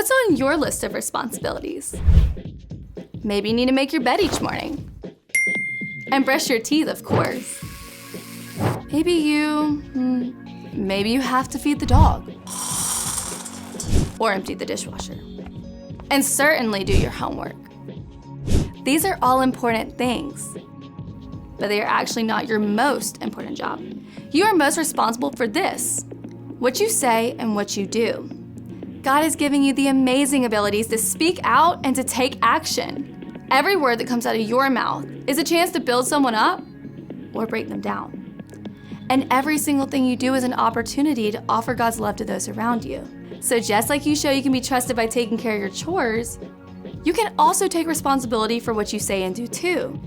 What's on your list of responsibilities? Maybe you need to make your bed each morning. And brush your teeth, of course. Maybe you have to feed the dog. Or empty the dishwasher. And certainly do your homework. These are all important things, but they are actually not your most important job. You are most responsible for this, what you say and what you do. God is giving you the amazing abilities to speak out and to take action. Every word that comes out of your mouth is a chance to build someone up or break them down. And every single thing you do is an opportunity to offer God's love to those around you. So just like you show you can be trusted by taking care of your chores, you can also take responsibility for what you say and do too.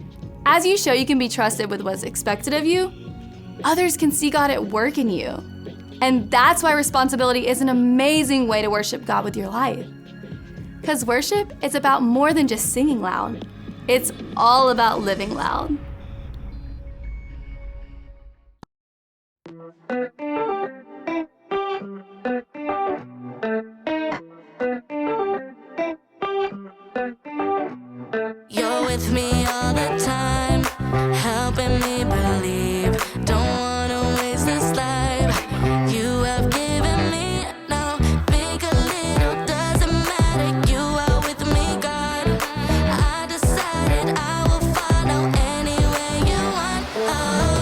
As you show you can be trusted with what's expected of you, others can see God at work in you. And that's why responsibility is an amazing way to worship God with your life. Because worship is about more than just singing loud. It's all about living loud. You're with me all the time, helping me believe. Don't wanna waste this life you have given me. No, big or little, doesn't matter. You are with me, God. I decided I will follow anywhere you want. Oh,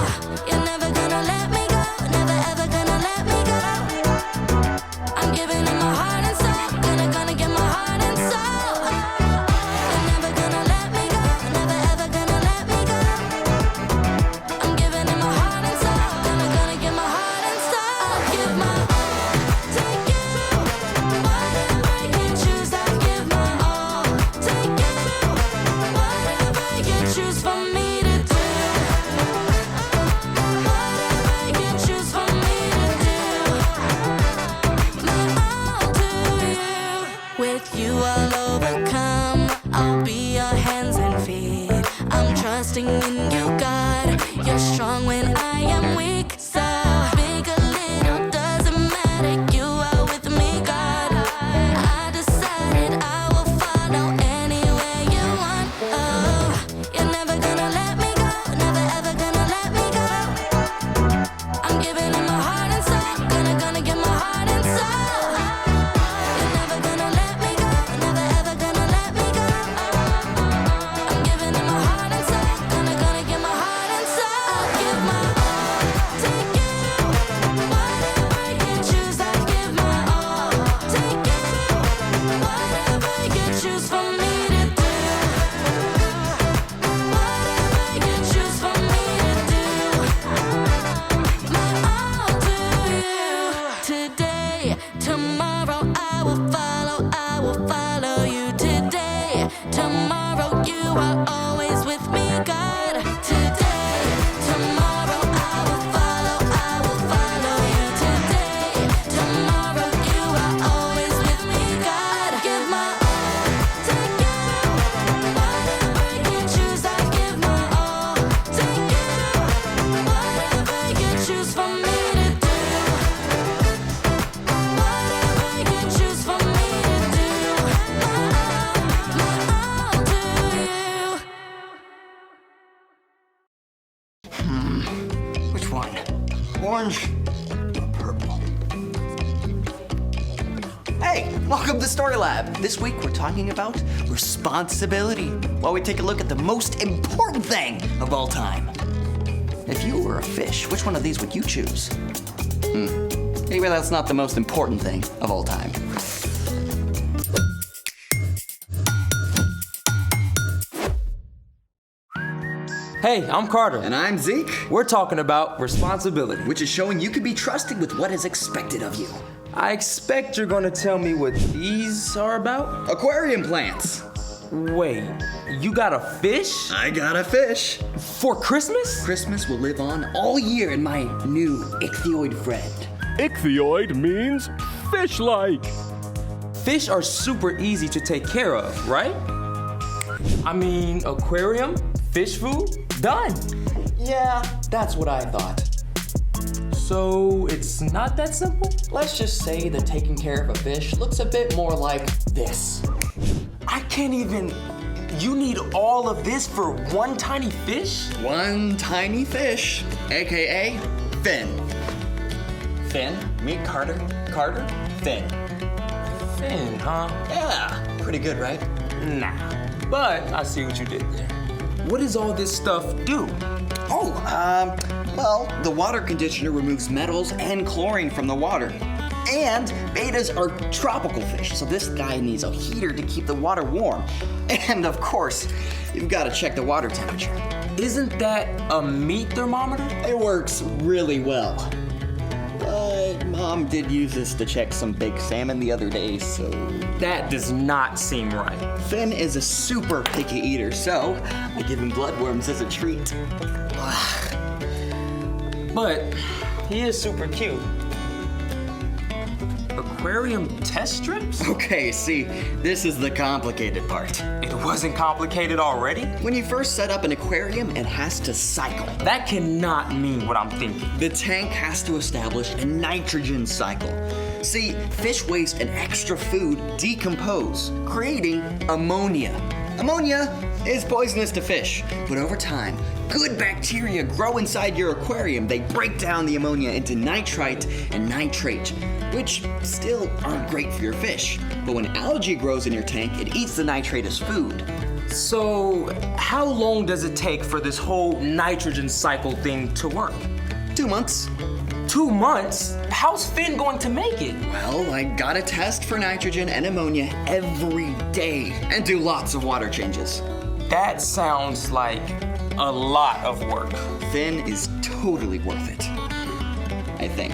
you're never gonna let me go, never ever gonna let me go. I'm giving it my heart and soul, gonna give my heart and soul. You're never gonna let me go, never ever gonna let me go. I'm giving it my heart and soul, gonna give my heart and soul. I'll give my all to you. Whatever you choose, I'll give my all to you. Whatever you choose for me to do. Whatever you choose for me to do. My all to you. With you I'll overcome. I'll be your hands and feet. I'm trusting in you, God. You're strong when I am weak. So big or little, doesn't matter. You are with me, God. I decided I will follow anywhere you want. Oh, you're never gonna let me go, never ever gonna let me go. I'm giving it my heart and soul, gonna give my heart and soul. You're never gonna let me go, never ever gonna let me go. I'm giving it my heart and soul, gonna give my heart and soul. I'll give my all to you. Whatever you choose, I'll give my all to you. Whatever you choose for me to do. Whatever you choose for me to do. My all to you. Today, tomorrow, I will follow you. Today, tomorrow, you are always with me, God. Today, tomorrow, I will follow you. Today, tomorrow, you are always with me, God. Give my all to you. Whatever you choose, I give my all to you. Whatever you choose for me to do. Whatever you choose for me to do. My all to you. Which one? Orange or purple? Hey, welcome to Story Lab. This week we're talking about responsibility while we take a look at the most important thing of all time. If you were a fish, which one of these would you choose? Maybe that's not the most important thing of all time. Hey, I'm Carter. And I'm Zeke, We're talking about responsibility. which is showing you can be trusted with what is expected of you. I expect you're gonna tell me what these are about? Aquarium plants. Wait, you got a fish? I got a fish. For Christmas? Christmas will live on all year in my new ichthyoid friend. Ichthyoid means fish-like. Fish are super easy to take care of, right? I mean, aquarium, fish food, done. Yeah, that's what I thought. So it's not that simple? Let's just say that taking care of a fish looks a bit more like this. I can't even. You need all of this for one tiny fish? One tiny fish, AKA Finn. Finn, meet Carter. Carter, Finn. Finn, huh? Yeah, pretty good, right? Nah. But I see what you did there. What does all this stuff do? Well, the water conditioner removes metals and chlorine from the water. And betas are tropical fish, so this guy needs a heater to keep the water warm. And of course, you've got to check the water temperature. Isn't that a meat thermometer? It works really well. But Mom did use this to check some baked salmon the other day, so... That does not seem right. Finn is a super picky eater, so I give him bloodworms as a treat. But he is super cute. Aquarium test strips? Okay, see, this is the complicated part. It wasn't complicated already? When you first set up an aquarium, it has to cycle. That cannot mean what I'm thinking. The tank has to establish a nitrogen cycle. See, fish waste and extra food decompose, creating ammonia. Ammonia is poisonous to fish, but over time, good bacteria grow inside your aquarium. They break down the ammonia into nitrite and nitrate, which still aren't great for your fish. But when algae grows in your tank, it eats the nitrate as food. So, how long does it take for this whole nitrogen cycle thing to work? 2 months. 2 months? How's Finn going to make it? Well, I gotta test for nitrogen and ammonia every day and do lots of water changes. That sounds like a lot of work. Finn is totally worth it, I think.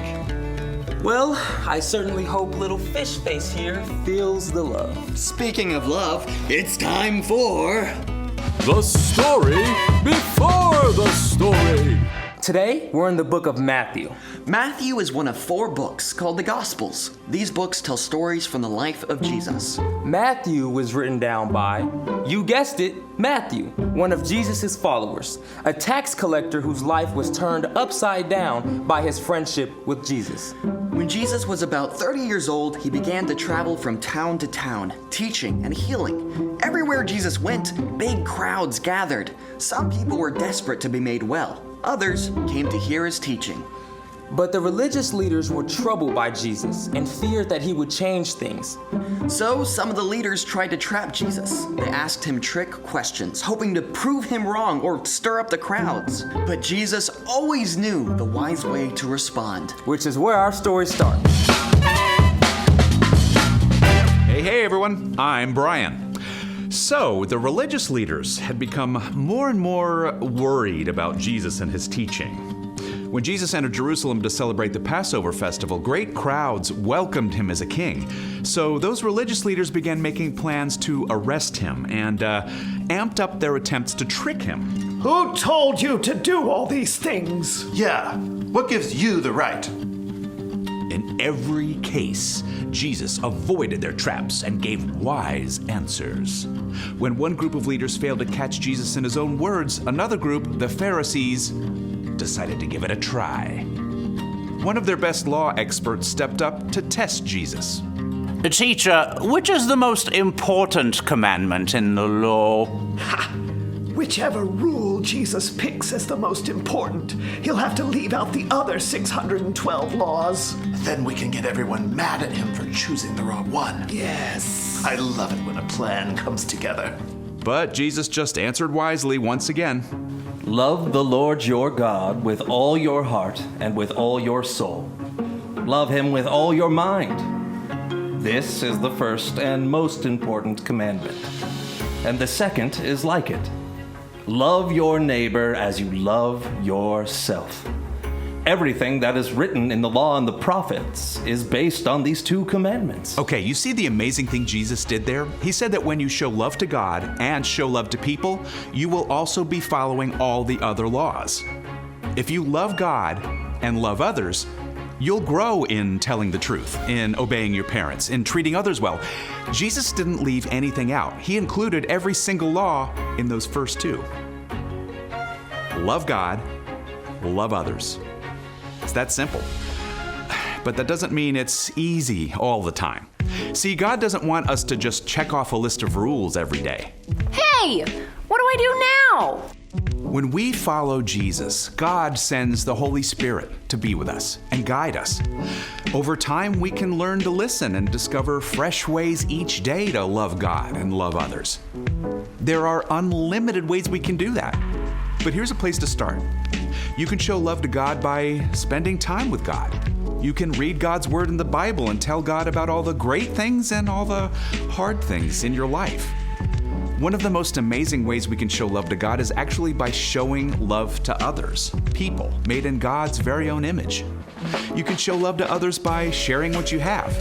Well, I certainly hope little fish face here feels the love. Speaking of love, it's time for... The story before the story. Today, we're in the book of Matthew. Matthew is one of 4 books called the Gospels. These books tell stories from the life of Jesus. Matthew was written down by, you guessed it, Matthew, one of Jesus' followers, a tax collector whose life was turned upside down by his friendship with Jesus. When Jesus was about 30 years old, he began to travel from town to town, teaching and healing. Everywhere Jesus went, big crowds gathered. Some people were desperate to be made well. Others came to hear his teaching. But the religious leaders were troubled by Jesus and feared that he would change things. So some of the leaders tried to trap Jesus. They asked him trick questions, hoping to prove him wrong or stir up the crowds. But Jesus always knew the wise way to respond. Which is where our story starts. Hey everyone, I'm Brian. So, the religious leaders had become more and more worried about Jesus and his teaching. When Jesus entered Jerusalem to celebrate the Passover festival, great crowds welcomed him as a king. So those religious leaders began making plans to arrest him and amped up their attempts to trick him. Who told you to do all these things? Yeah, what gives you the right? In every case, Jesus avoided their traps and gave wise answers. When one group of leaders failed to catch Jesus in his own words, another group, the Pharisees, decided to give it a try. One of their best law experts stepped up to test Jesus. Teacher, which is the most important commandment in the law? Ha! Whichever rule Jesus picks as the most important, he'll have to leave out the other 612 laws. Then we can get everyone mad at him for choosing the wrong one. Yes. I love it when a plan comes together. But Jesus just answered wisely once again. Love the Lord your God with all your heart and with all your soul. Love him with all your mind. This is the first and most important commandment. And the second is like it. Love your neighbor as you love yourself. Everything that is written in the law and the prophets is based on these 2 commandments. Okay, you see the amazing thing Jesus did there? He said that when you show love to God and show love to people, you will also be following all the other laws. If you love God and love others, you'll grow in telling the truth, in obeying your parents, in treating others well. Jesus didn't leave anything out. He included every single law in those first 2. Love God, love others. It's that simple. But that doesn't mean it's easy all the time. See, God doesn't want us to just check off a list of rules every day. Hey, what do I do now? When we follow Jesus, God sends the Holy Spirit to be with us and guide us. Over time, we can learn to listen and discover fresh ways each day to love God and love others. There are unlimited ways we can do that. But here's a place to start. You can show love to God by spending time with God. You can read God's Word in the Bible and tell God about all the great things and all the hard things in your life. One of the most amazing ways we can show love to God is actually by showing love to others, people made in God's very own image. You can show love to others by sharing what you have.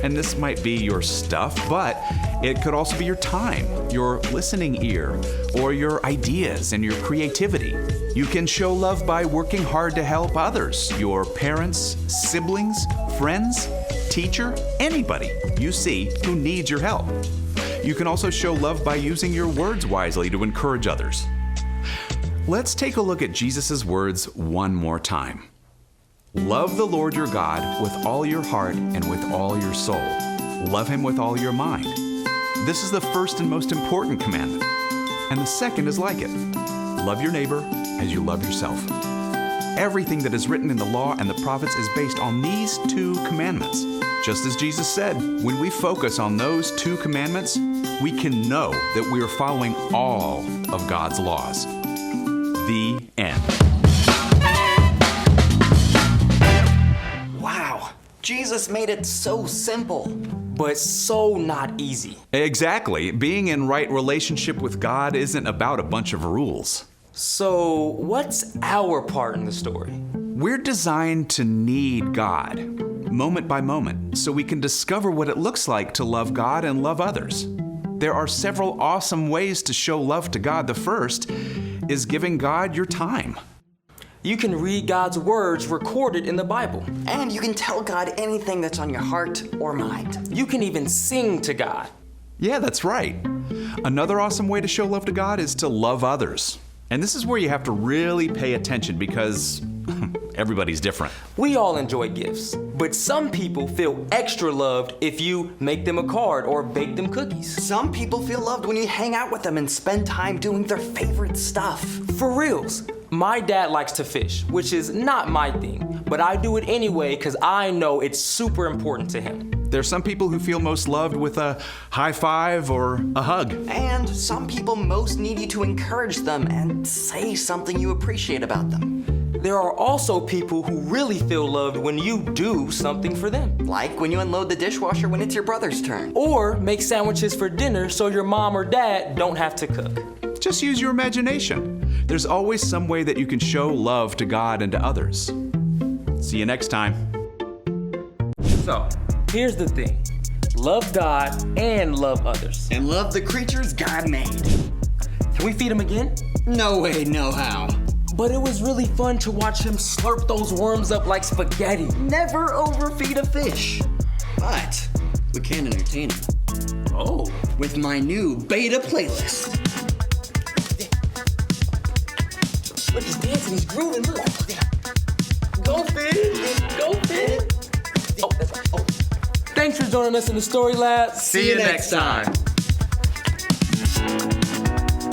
And this might be your stuff, but it could also be your time, your listening ear, or your ideas and your creativity. You can show love by working hard to help others, your parents, siblings, friends, teacher, anybody you see who needs your help. You can also show love by using your words wisely to encourage others. Let's take a look at Jesus' words one more time. Love the Lord your God with all your heart and with all your soul. Love him with all your mind. This is the first and most important commandment. And the second is like it. Love your neighbor as you love yourself. Everything that is written in the law and the prophets is based on these two commandments. Just as Jesus said, when we focus on those two commandments, we can know that we are following all of God's laws. The end. Wow, Jesus made it so simple. But so not easy. Exactly. Being in right relationship with God isn't about a bunch of rules. So, what's our part in the story? We're designed to need God, moment by moment, so we can discover what it looks like to love God and love others. There are several awesome ways to show love to God. The first is giving God your time. You can read God's words recorded in the Bible. And you can tell God anything that's on your heart or mind. You can even sing to God. Yeah, that's right. Another awesome way to show love to God is to love others. And this is where you have to really pay attention because everybody's different. We all enjoy gifts, but some people feel extra loved if you make them a card or bake them cookies. Some people feel loved when you hang out with them and spend time doing their favorite stuff. For reals. My dad likes to fish, which is not my thing, but I do it anyway because I know it's super important to him. There's some people who feel most loved with a high five or a hug. And some people most need you to encourage them and say something you appreciate about them. There are also people who really feel loved when you do something for them. Like when you unload the dishwasher when it's your brother's turn. Or make sandwiches for dinner so your mom or dad don't have to cook. Just use your imagination. There's always some way that you can show love to God and to others. See you next time. So, here's the thing. Love God and love others. And love the creatures God made. Can we feed him again? No way, no how. But it was really fun to watch him slurp those worms up like spaghetti. Never overfeed a fish. But we can entertain him. Oh. With my new beta playlist. Look, he's dancing, he's grooving, look. Go Finn, go Finn. Oh, that's right. Oh. Thanks for joining us in the Story Lab. See you next time.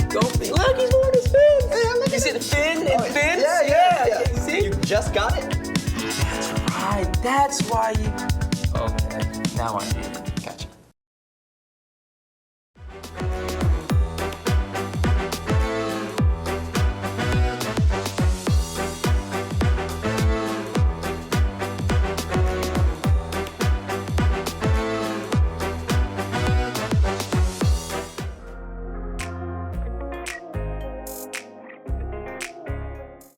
Go Finn. Look, he's moving his fins. Yeah, look, you see the fin and fins? Yeah. You see? You just got it? That's right. That's why you... Okay, now I get it.